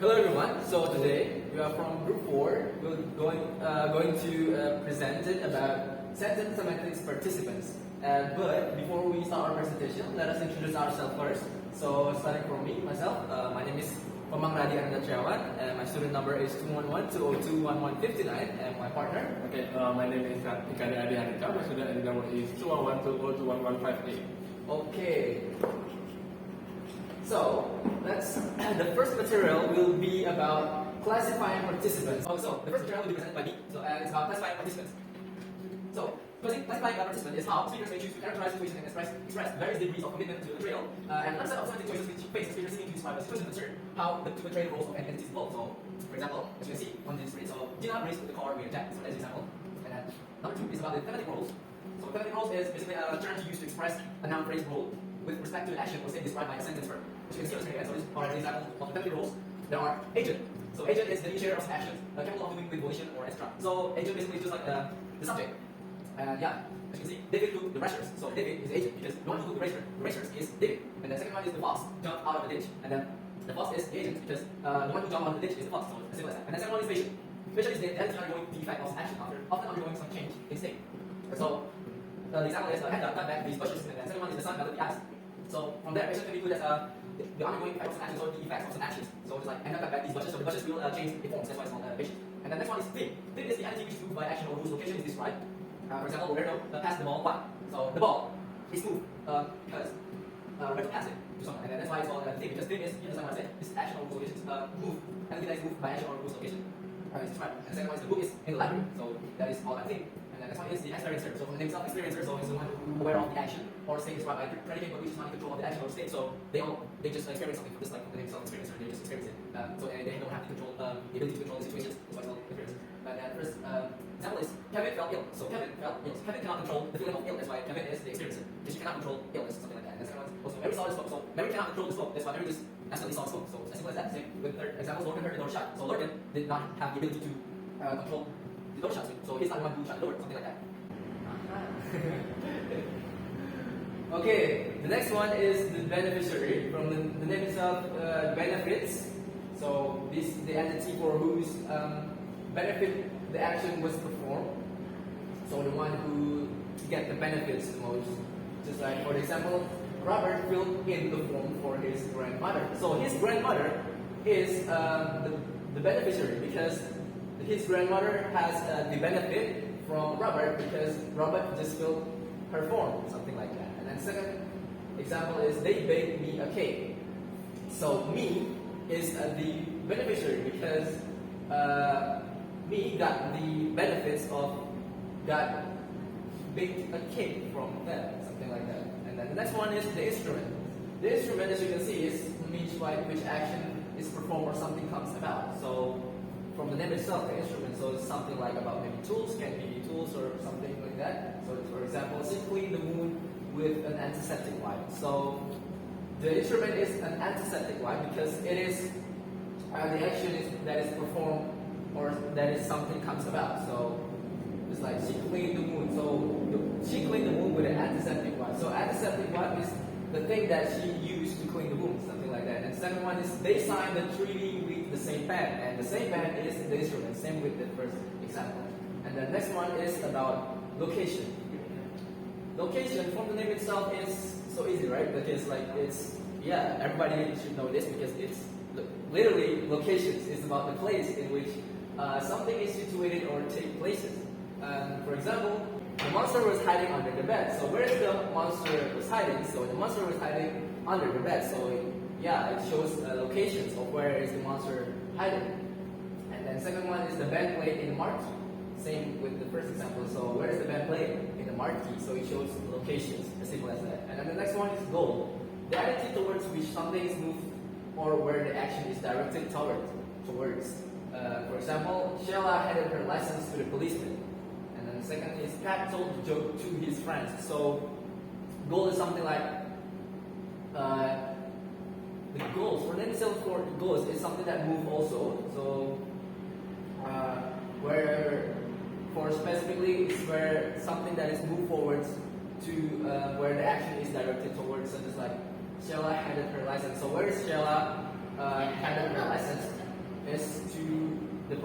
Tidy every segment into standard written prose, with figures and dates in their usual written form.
Hello everyone. So today we are from Group 4. We're going to present it about sentence semantics participants. But before we start our presentation, let us introduce ourselves first. So starting from me, myself, my name is Radi and my student number is 211-202-1159, and my partner. Okay, my name is Ikade Adi Hanika. My student ID number is 211-202-1158. Okay. So the first material will be about classifying participants. So the first material will be presented by me. So it's about classifying participants. So classifying a participant is how speakers may choose to characterize situations and express various degrees of commitment to the trail. And another set of semantic choices which face speakers seeking to describe a situation concern how the two portrayal roles of an entity evolve. So for example, as you can see on this screen, so Gina raced the car with Jack. So that's an example. And then number 2 is about the thematic roles. So thematic roles is basically a term used to express a noun phrase role with respect to an action or state described by a sentence verb. As you can see on the screen, so this are example of thematic roles. There are agent. So agent is the initiator of action, capable of doing with volition or extra. So agent basically is just like the subject. And yeah, as you can see, David took the racers. So David is the agent because the one who took the racers is David. And the second one is the fox, jumped out of the ditch. And then the fox is the agent because the one who jumped out of the ditch is the fox. So as simple as that. And the second one is patient. Patient is the entity undergoing the effect of action after often undergoing some change in state. So the example is Henda cut back these bushes, and the second one is the sun melted the ice. So from there, patient can be put as the undergoing effect of some actions or the effects of some actions. So it's like Henda cut back these bushes, so the bushes will change the forms. That's why it's called patient. And the next one is thing. Thing is the entity which is moved by action or whose location is described. For example, Roberto passed the ball one. So the ball is moved because Roberto passed it to someone, and then that's why it's called thing. Because thing is, you understand what I said? This action or whose location is moved. Anything that is moved by action or whose location is described. And the second one is the book is in the library. So that is all I think. And then next one is the experiencer. So from the name itself, experiencer, so it's the one aware of the action or state described by predicate, but which is not in control of the action or state. So they just experience something, just like the name itself, experiencer. They just experience it. So and they don't have the control, the ability to control the situations. That's why it's called experiencer. And then first example is Kevin fell ill. So Kevin fell ill. So Kevin cannot control the feeling of ill. That's why Kevin is the experiencer. Because she cannot control illness, something like that. And the second one also Mary saw the smoke. So Mary cannot control the smoke. That's why Mary just accidentally saw smoke. So as simple as that. Same with third example, Lorcan heard the door shut. So Lorcan did not have the ability to control the door shut. So he's not the one who shut the door, something like that. Okay, the next one is the beneficiary. From the name itself, benefits. So this is the entity for whose benefit the action was performed. So the one who get the benefits the most. Just like for example, Robert filled in the form for his grandmother. So his grandmother is the beneficiary because his grandmother has the benefit from Robert because Robert just filled her form, something like that. And then second example is they baked me a cake. So me is the beneficiary because me got the benefits of got baked a cake from them, something like that. And then the next one is the instrument. The instrument, as you can see, is means by which action is performed or something comes about. So from the name itself, the instrument, so it's something like about maybe tools, can be tools or something like that. So for example, simply the moon with an antiseptic wipe. So the instrument is an antiseptic wipe because it is the action that is performed or that is something comes about. So it's like she cleaned the moon. So she cleaned the moon with an antiseptic wipe. So antiseptic wipe is the thing that she used to clean the wound, something like that. And the second one is they signed the treaty with the same pen, and the same pen is the instrument, same with the first example. And the next one is about location. Location, from the name itself, is so easy, right? Because like everybody should know this because it's literally locations. It's about the place in which something is situated or take places. For example, the monster was hiding under the bed. So where is the monster was hiding? So the monster was hiding under the bed. So it shows locations of where is the monster hiding. And then second one is the band played in the marquee. Same with the first example. So where is the band played? In the marquee. So it shows locations, as simple as that. And then the next one is goal. The attitude towards which something is moved or where the action is directed towards. For example, Sheila handed her license to the policeman. And then the second is Pat told the joke to his friends. So goal is something like the goals. For themselves, for goals is something that move also. So where for specifically is where something that is moved forwards to where the action is directed towards, such as like Sheila handed her license. So where is Sheila handed her license?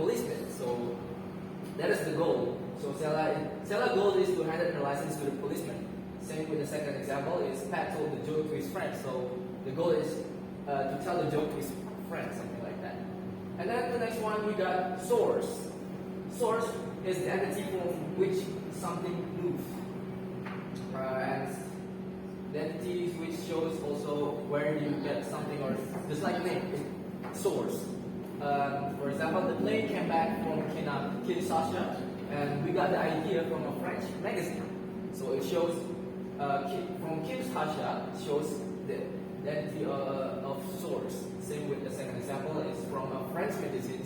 policeman. So that is the goal. So Sela goal is to hand the license to the policeman. Same with the second example is Pat told the joke to his friend. So the goal is to tell the joke to his friend, something like that. And then the next one we got source. Source is the entity from which something moves. And the entity which shows also where you get something, or just like name, source. For example, the plane came back from Kinshasa, and we got the idea from a French magazine. So it shows from Kinshasa shows the entity of source. Same with the second example is from a French magazine,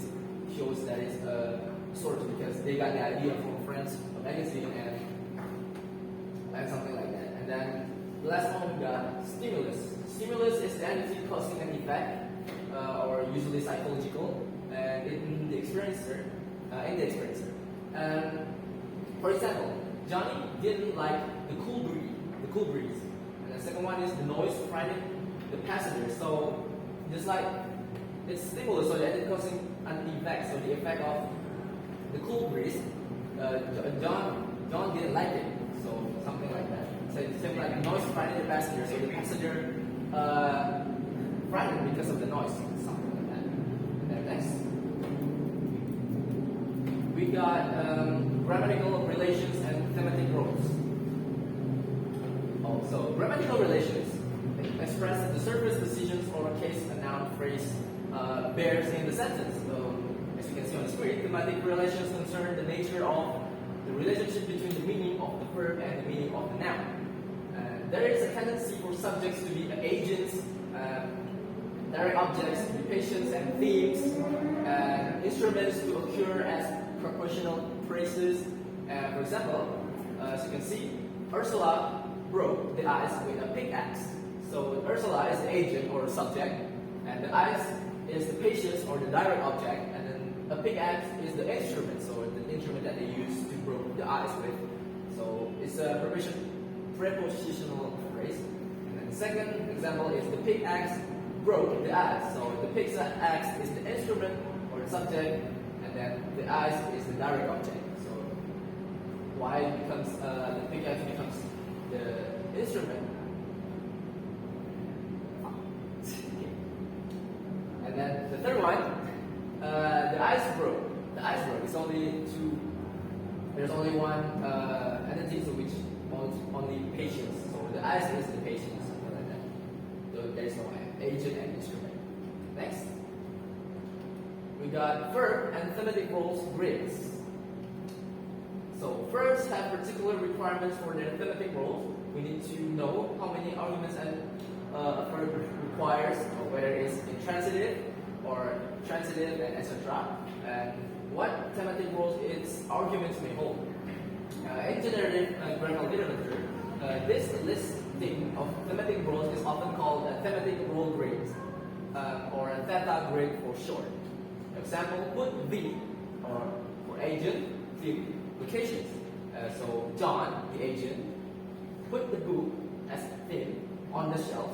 shows that it's a source because they got the idea from a French magazine and something like that. And then the last one we got stimulus. Stimulus is the entity causing an effect, or usually psychological, and in the experiencer. And for example, Johnny didn't like the cool breeze. And the second one is the noise frightening the passengers. So just like it's stimulus, so that it's causing an effect. So the effect of the cool breeze, John didn't like it. So something like that. So it's same like noise frightening the passenger. So the passenger frightened because of the noise. Something like that. And then next, we got grammatical relations and thematic roles. Oh, so grammatical relations express the surface decisions or a case a noun phrase bears in the sentence. So as you can see on the screen, thematic relations concern the nature of the relationship between the meaning of the verb and the meaning of the noun. There is a tendency for subjects to be agents, direct objects to be patients and themes, and instruments to occur as proportional phrases. For example, as you can see, Ursula broke the ice with a pickaxe. So Ursula is the agent or subject, and the ice is the patient or the direct object, and then a pickaxe is the instrument, so the instrument that they use to break the ice with. So it's a prepositional phrase. And then the second example is the pickaxe broke the ice. So the pickaxe is the instrument or the subject, and then the ice is the direct object. So why it becomes the pickaxe becomes the instrument. And then the third one, the ice broke. The ice broke. It's only two. There's only one entity to which only patients. So the ice is the patient, something like that. So there's no agent and instrument. Next, we got verb and thematic roles grids. So verbs have particular requirements for their thematic roles. We need to know how many arguments a verb requires, or whether it's intransitive or transitive, and etc. And what thematic roles its arguments may hold. In generative grammar literature, this listing of thematic roles is often called a thematic role grid, or a theta grid for short. Example, put V or for agent, theme, locations. So John, the agent, put the book as theme on the shelf,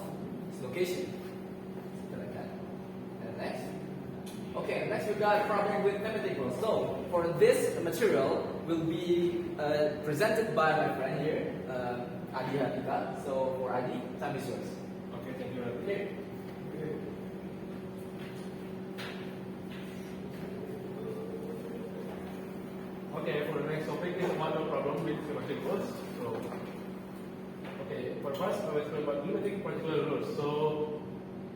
its location. Something like that. And next. Okay, next we got a problem with thematic roles. So for this material will be presented by my friend here, Adi Hatika. So for Adi, time is yours. Okay, thank you. Okay. Okay, for the next topic is model problem with semantic rules. So, okay, for first, I will explain about limiting particular rules. So,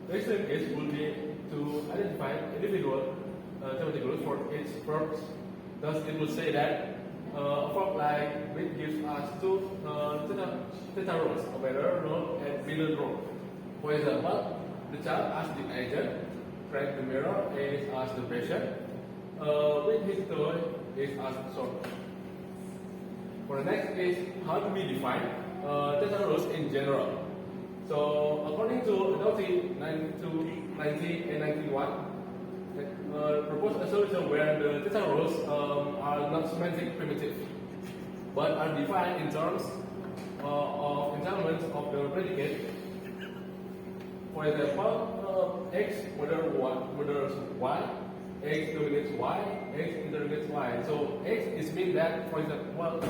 the explain case will be to identify individual thematic rules for each verb. Thus, it will say that a verb like which gives us two theta roles, a better role and villain role. For example, the child asks the agent, Frank the mirror is asked the patient, with his toy is asked sort. For the next is how do we define theta roles in general. So according to Adobe 90 and 91, propose a solution where the theta roles are not semantic primitive, but are defined in terms of entanglements of the predicate. For example, X whether Y, X dominates Y, X interrogates Y. So X is mean that, for example,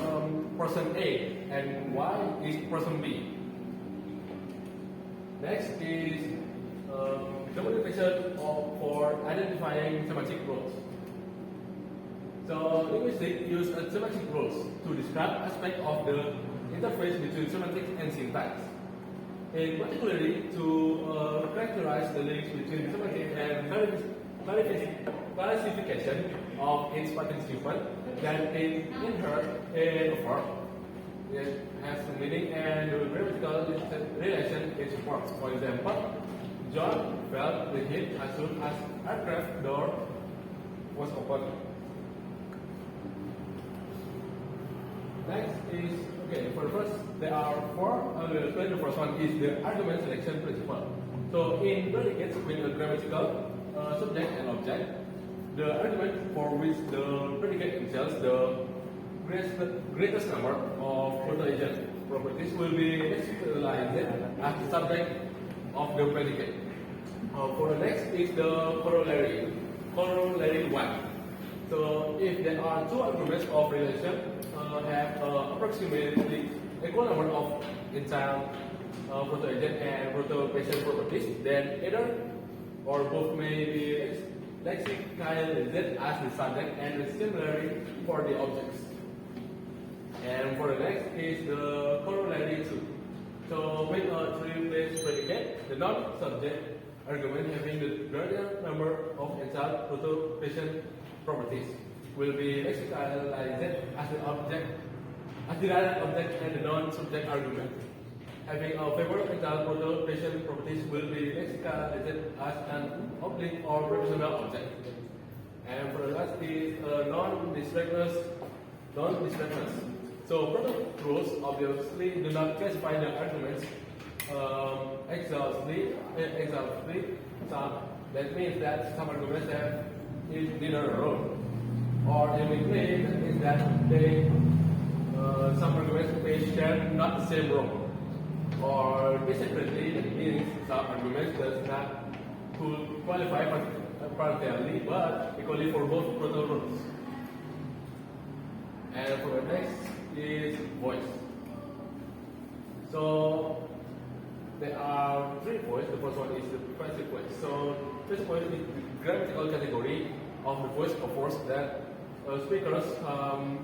person A and Y is person B. Next is documentation for identifying semantic roles. So linguistics use semantic roles to describe aspects of the interface between semantics and syntax. In particularly to characterize the links between semantic and classification of its participant that is inherent in a verb. It has a meaning and the grammatical relation is works. For example, John felt the heat as soon as aircraft door was opened. Next is, okay, for the first, there are four. The first one is the argument selection principle. So in predicates with a grammatical subject and object, the argument for which the predicate entails the greatest number of proto-agent properties will be explicitized as the subject of the predicate. For the next is the corollary 1. So if there are two arguments of relation have approximately equal number of entire proto-agent and proto-patient properties, then either or both may be lexicalized as the subject and similarly for the objects. And for the next is the corollary 2. So with a three-place predicate, the non-subject argument having the greater number of entire proto-patient properties will be lexicalized as the object, as the direct object, and the non-subject argument having a favorable entire proto-patient properties will be lexicalized as an oblique or propositional object. And for the last is non-distractness. So product rules obviously do not classify the arguments exhaustively. That means that some arguments have neither a role, or they may claim that they some arguments may share not the same role, or basically that means some arguments does not qualify partially but equally for both proto rules. And for the next is voice. So there are three voices. The first one is the passive voice. So passive voice is the grammatical category of the voice offers that speakers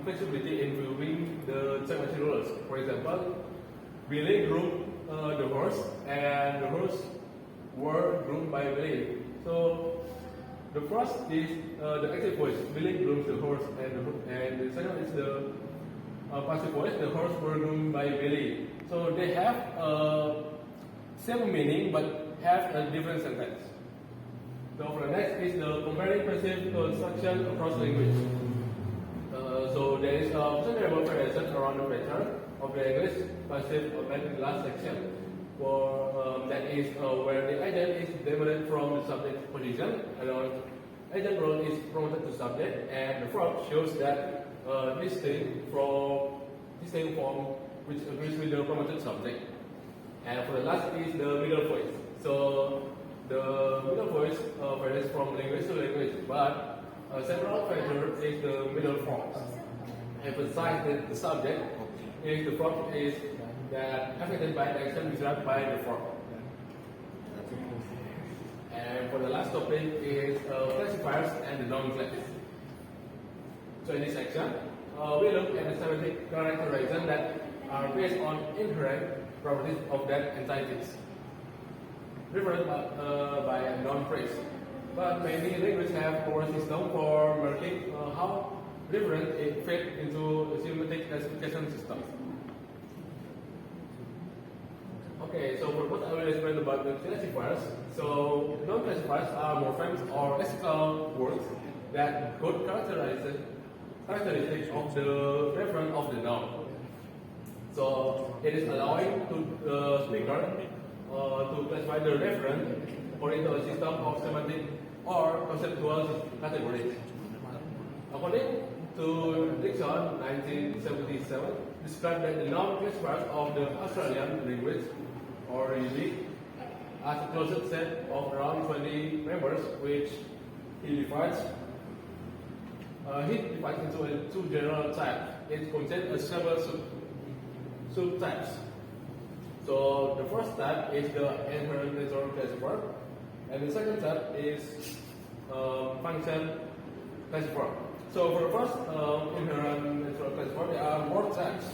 flexibility in viewing the semantic rules. For example, Billy grouped the horse, and the horse were grouped by Billy. So the first is the active voice. Billy grooms the horse, and the second is the passive voice. The horse were groomed by Billy. So they have same meaning but have a different sentence. So for the next is the comparing passive construction across language. So there is a considerable variation around the pattern of the English passive in the last section. For that is where the agent is demoted from the subject position, and agent role is promoted to subject, and the verb shows that distinct form which agrees with the promoted subject. And for the last is the middle voice. So the middle voice varies from language to language, but several factors is the middle forms. Emphasize that the subject is the verb is that affected by the action described by the verb. And for the last topic is classifiers and the non-class. So in this section, we look at the semantic characterization that are based on inherent properties of that entities, referred by a non-phrase. But many languages have core system for marking how different it fits into a semantic classification system. Okay, so for what I will explain about the classifiers. So non-classifiers are morphemes or lexical words that code characteristics of the referent of the noun. So it is allowing to the speaker to classify the referent according to a system of semantic or conceptual categories. According to Dixon, 1977, described that the noun classifiers of the Australian language or unique as a closed set of around 20 members, which he divides into two general types. It contains several subtypes. So the first type is the inherent natural classifier, and the second type is function classifier. So for the first inherent natural classifier, there are more types,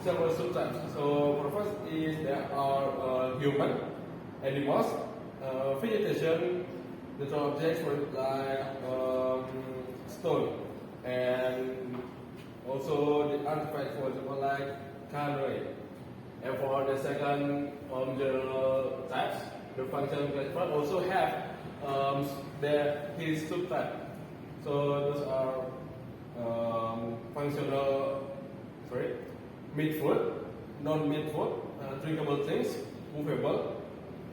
several subtypes. So for the first is there are human, animals, vegetation, natural objects like stone, and also the artifacts, for example, like canoe. And for the second general types, the function classifier also have his subtype. So those are meat food, non-meat food, drinkable things, movable,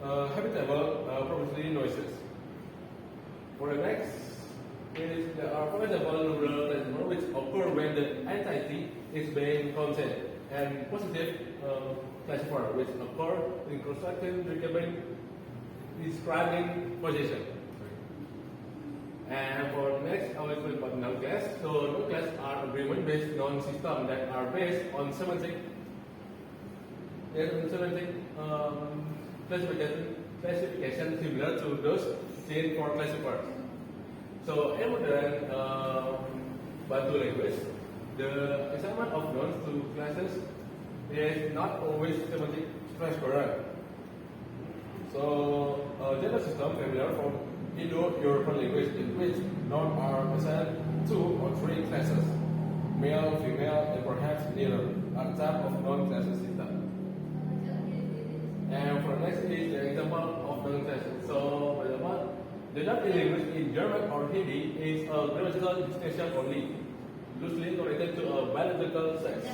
habitable, probably noises. For the next is there are habitable classifier which occur when the entity is being content, and positive classifier which occur in constructing, describing position. And for the next, I will talk about null class. So null class are agreement-based non-systems that are based on semantic classification similar to those seen for classifiers. So in modern Bantu language, the assignment of nouns to classes is not always semantic transparent. So a general system familiar from Indo-European language in which nouns are assigned 2 or 3 classes, male, female, and perhaps neither, are type of non-classes system. And for next is the example of non-classes. So for example, the noun in language in German or Hindi is a grammatical distinction only, loosely connected to a biological sex.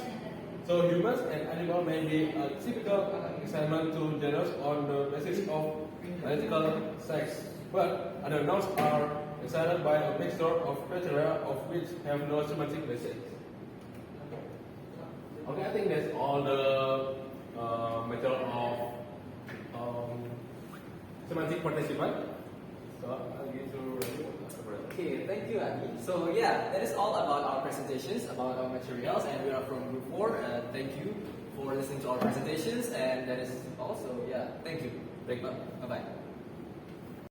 So humans and animals may be a typical assignment to genders on the basis of biological sex, but other nouns are assigned by a mixture of criteria of which have no semantic basis. Okay, I think that's all the matter of semantic participant. So I'll give to Radi. Okay, thank you, Adi. So yeah, that is all about our presentations, about our materials, and we are from Group 4. Thank you for listening to our presentations, and that is also, yeah, thank you. Bye-bye.